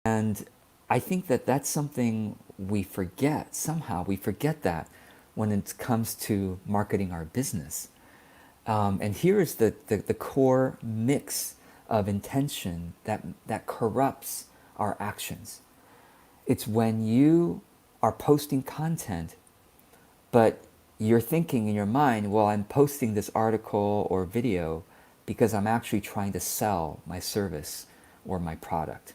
And I think that that's something we forget. Somehow we forget that when it comes to marketing our business. And here is the core mix of intention that corrupts our actions. It's when you are posting content, but you're thinking in your mind, well, I'm posting this article or video because I'm actually trying to sell my service or my product.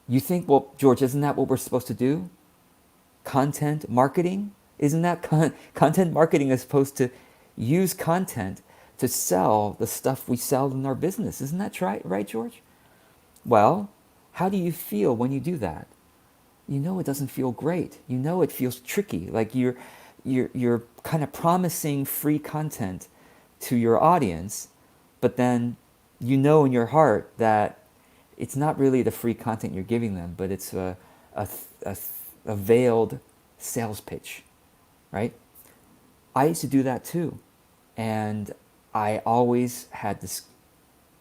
You think, well, George, isn't that what we're supposed to do? Content marketing? Isn't that content marketing is supposed to use content to sell the stuff we sell in our business? Isn't that right, George? Well, how do you feel when you do that? You know it doesn't feel great. You know it feels tricky. Like you're kind of promising free content to your audience, but then you know in your heart that it's not really the free content you're giving them, but it's a, a, a veiled sales pitch, right? I used to do that too. And I always had this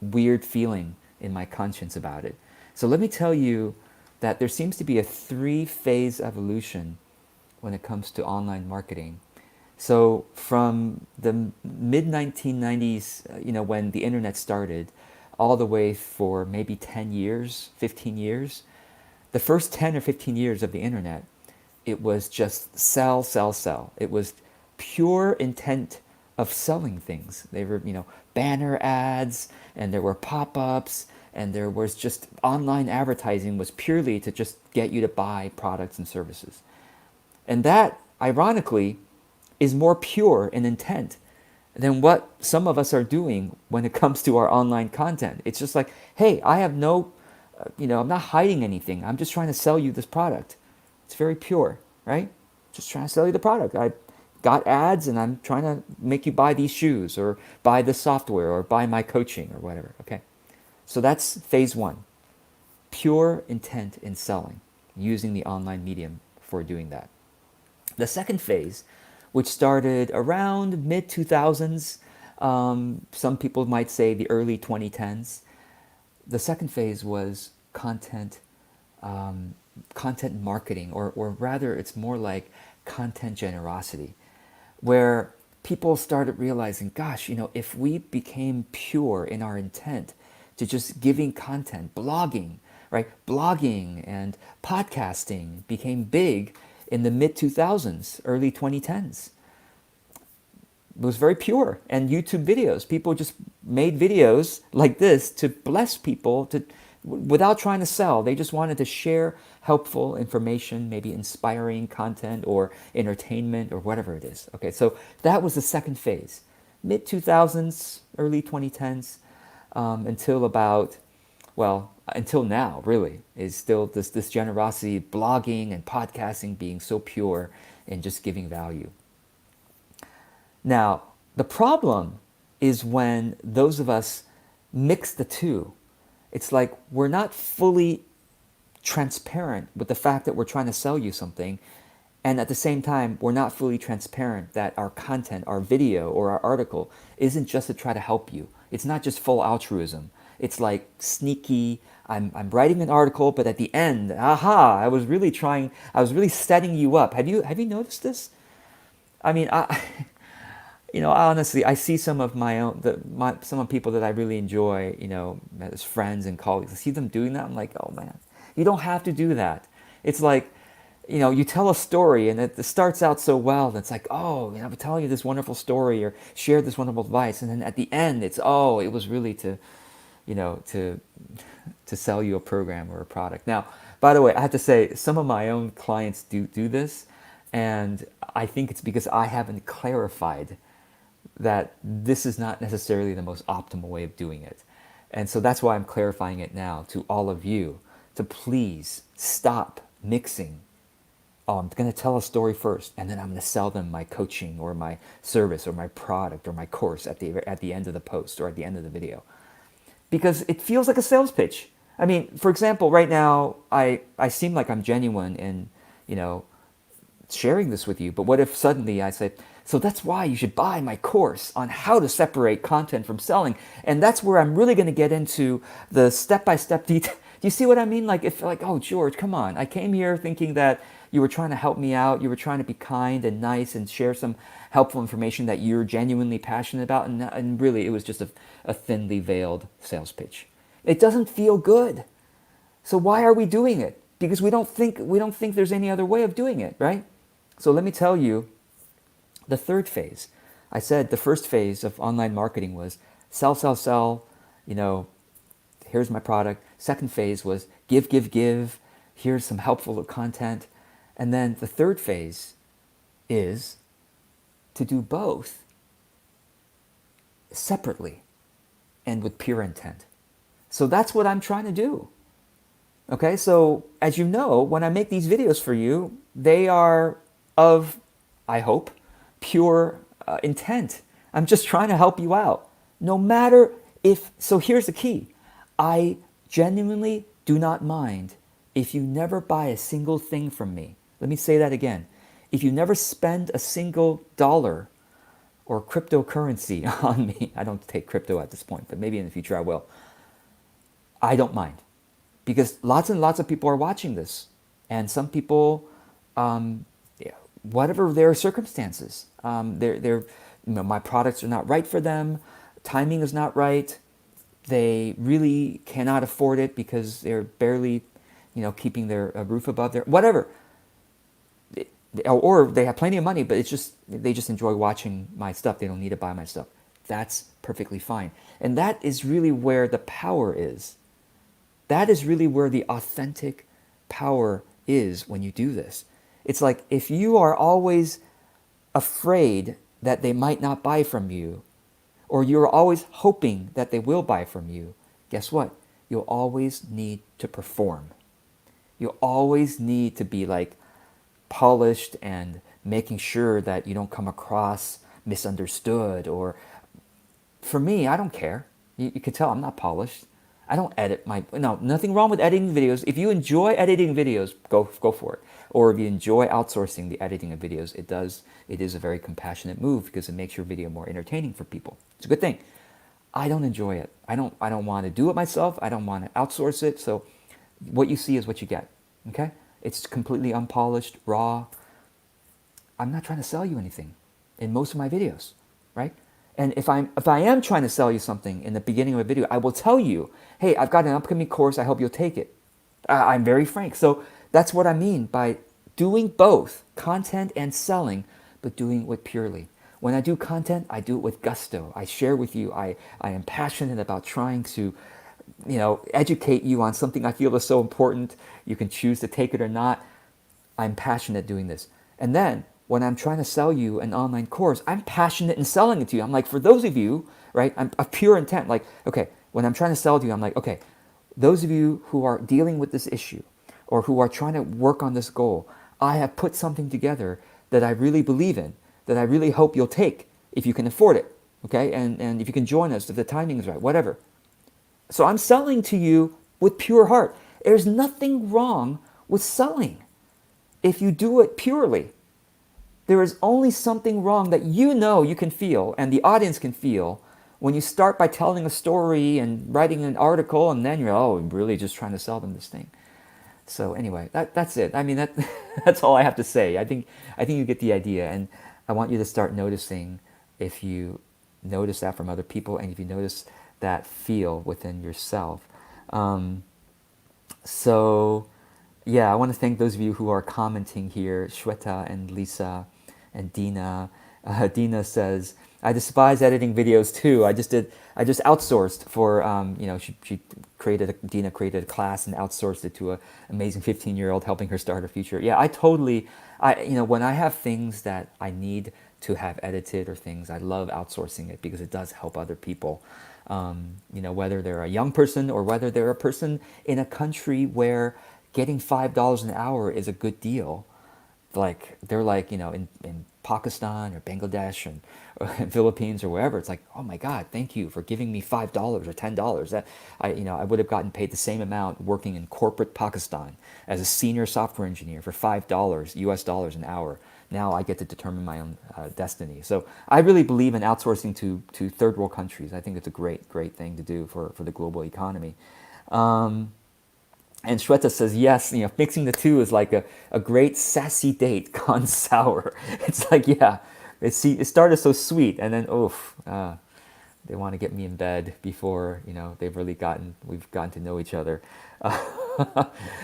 weird feeling in my conscience about it. So let me tell you that there seems to be a three-phase evolution when it comes to online marketing. So from the mid 1990s, when the internet started, all the way for maybe 10 years, 15 years, the first 10 or 15 years of the internet, it was just sell, sell, sell. It was pure intent of selling things. They were, banner ads, and there were pop-ups, and there was just online advertising was purely to just get you to buy products and services. And that, ironically, is more pure in intent than what some of us are doing when it comes to our online content. It's just like, hey, I have no, I'm not hiding anything. I'm just trying to sell you this product. It's very pure, right? Just trying to sell you the product. I got ads and I'm trying to make you buy these shoes or buy this software or buy my coaching or whatever, okay? So that's phase one, pure intent in selling, using the online medium for doing that. The second phase, which started around mid 2000s, some people might say the early 2010s. The second phase was content marketing, or rather, it's more like content generosity, where people started realizing, gosh, if we became pure in our intent to just giving content, blogging, right? Blogging and podcasting became big in the mid 2000s, early 2010s. It was very pure. And YouTube videos, people just made videos like this to bless people without trying to sell. They just wanted to share helpful information, maybe inspiring content or entertainment or whatever it is. Okay, so that was the second phase. Mid 2000s, early 2010s, until about, well, until now, really, is still this generosity, blogging and podcasting being so pure and just giving value. Now, the problem is when those of us mix the two. It's like we're not fully transparent with the fact that we're trying to sell you something, and at the same time, we're not fully transparent that our content, our video, or our article isn't just to try to help you. It's not just full altruism. It's like sneaky, I'm writing an article, but at the end, aha, I was really setting you up. Have you noticed this? I mean, honestly, I see some of some of people that I really enjoy, as friends and colleagues. I see them doing that. I'm like, oh man, you don't have to do that. It's like, you tell a story and it starts out so well. It's like, oh, I'm telling you this wonderful story or share this wonderful advice, and then at the end, it was really to, to sell you a program or a product. Now, by the way, I have to say, some of my own clients do this, and I think it's because I haven't clarified that this is not necessarily the most optimal way of doing it. And so that's why I'm clarifying it now to all of you, to please stop mixing. Oh, I'm going to tell a story first, and then I'm going to sell them my coaching or my service or my product or my course at the end of the post or at the end of the video. Because it feels like a sales pitch. I mean, for example, right now, I seem like I'm genuine in, sharing this with you, but what if suddenly I said, so that's why you should buy my course on how to separate content from selling. And that's where I'm really going to get into the step-by-step Do you see what I mean? Like, if like, oh, George, come on. I came here thinking that you were trying to help me out. You were trying to be kind and nice and share some helpful information that you're genuinely passionate about. And really, it was just a thinly veiled sales pitch. It doesn't feel good. So why are we doing it? Because we don't think there's any other way of doing it, right? So let me tell you the third phase. I said the first phase of online marketing was sell, sell, sell, you know, here's my product. Second phase was give, give, give. Here's some helpful content. And then the third phase is to do both separately and with pure intent. So that's what I'm trying to do. Okay, so as you know, when I make these videos for you, they are of, I hope, pure intent. I'm just trying to help you out. No matter if, so here's the key. I genuinely do not mind if you never buy a single thing from me. Let me say that again. If you never spend a single dollar or cryptocurrency on me, I don't take crypto at this point, but maybe in the future I will. I don't mind because lots and lots of people are watching this, and some people, yeah, whatever their circumstances, my products are not right for them, timing is not right, they really cannot afford it because they're barely, keeping their roof above their whatever, or they have plenty of money, but they just enjoy watching my stuff. They don't need to buy my stuff. That's perfectly fine, and that is really where the power is. That is really where the authentic power is when you do this. It's like if you are always afraid that they might not buy from you, or you're always hoping that they will buy from you, guess what? You'll always need to perform. You'll always need to be like polished and making sure that you don't come across misunderstood. Or for me, I don't care. You can tell I'm not polished. I don't edit nothing wrong with editing videos. If you enjoy editing videos, go for it. Or if you enjoy outsourcing the editing of videos, it is a very compassionate move because it makes your video more entertaining for people. It's a good thing. I don't enjoy it. I don't want to do it myself. I don't want to outsource it. So what you see is what you get. Okay? It's completely unpolished, raw. I'm not trying to sell you anything in most of my videos, right? And if I am trying to sell you something in the beginning of a video, I will tell you, hey, I've got an upcoming course. I hope you'll take it. I'm very frank. So that's what I mean by doing both content and selling, but doing it purely. When I do content, I do it with gusto. I share with you. I am passionate about trying to, educate you on something I feel is so important. You can choose to take it or not. I'm passionate doing this. And then when I'm trying to sell you an online course, I'm passionate in selling it to you. I'm like, for those of you, right, I'm a pure intent. Like, okay, when I'm trying to sell to you, I'm like, okay, those of you who are dealing with this issue or who are trying to work on this goal, I have put something together that I really believe in, that I really hope you'll take if you can afford it, okay? And if you can join us, if the timing is right, whatever. So I'm selling to you with pure heart. There's nothing wrong with selling if you do it purely. There is only something wrong that you can feel and the audience can feel when you start by telling a story and writing an article and then I'm really just trying to sell them this thing. So anyway, that's it. I mean, that's all I have to say. I think you get the idea, and I want you to start noticing if you notice that from other people and if you notice that feel within yourself. So yeah, I want to thank those of you who are commenting here, Shweta and Lisa and Dina. Dina says, I despise editing videos too. I just outsourced for, Dina created a class and outsourced it to an amazing 15-year-old, helping her start her future. Yeah, when I have things that I need to have edited or things, I love outsourcing it because it does help other people. Whether they're a young person or whether they're a person in a country where getting $5 an hour is a good deal. Like they're like, in Pakistan or Bangladesh or Philippines or wherever. It's like, oh my God, thank you for giving me $5 or $10. That I would have gotten paid the same amount working in corporate Pakistan as a senior software engineer for $5 US dollars an hour. Now I get to determine my own destiny. So I really believe in outsourcing to third world countries. I think it's a great thing to do for the global economy. And Shweta says, yes, mixing the two is like a great sassy date gone sour. It's like, yeah, it started so sweet, and then, oof, they want to get me in bed before, we've gotten to know each other.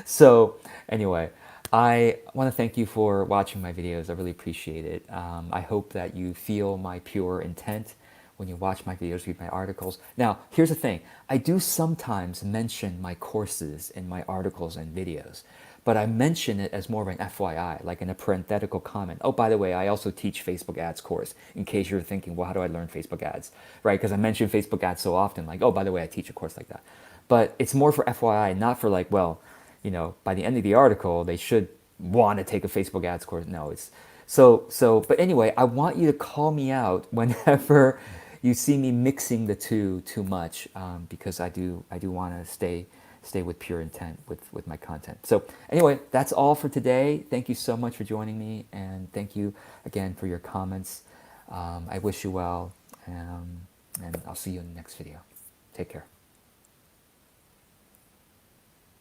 So anyway, I want to thank you for watching my videos. I really appreciate it. I hope that you feel my pure intent when you watch my videos, read my articles. Now, here's the thing. I do sometimes mention my courses in my articles and videos, but I mention it as more of an FYI, like in a parenthetical comment. Oh, by the way, I also teach Facebook ads course, in case you're thinking, well, how do I learn Facebook ads, right? Because I mention Facebook ads so often, like, oh, by the way, I teach a course like that. But it's more for FYI, not for like, well, by the end of the article, they should want to take a Facebook ads course. No, it's but anyway, I want you to call me out whenever you see me mixing the two too much, because I do want to stay with pure intent with my content. So anyway, that's all for today. Thank you so much for joining me, and thank you again for your comments. I wish you well, and I'll see you in the next video. Take care.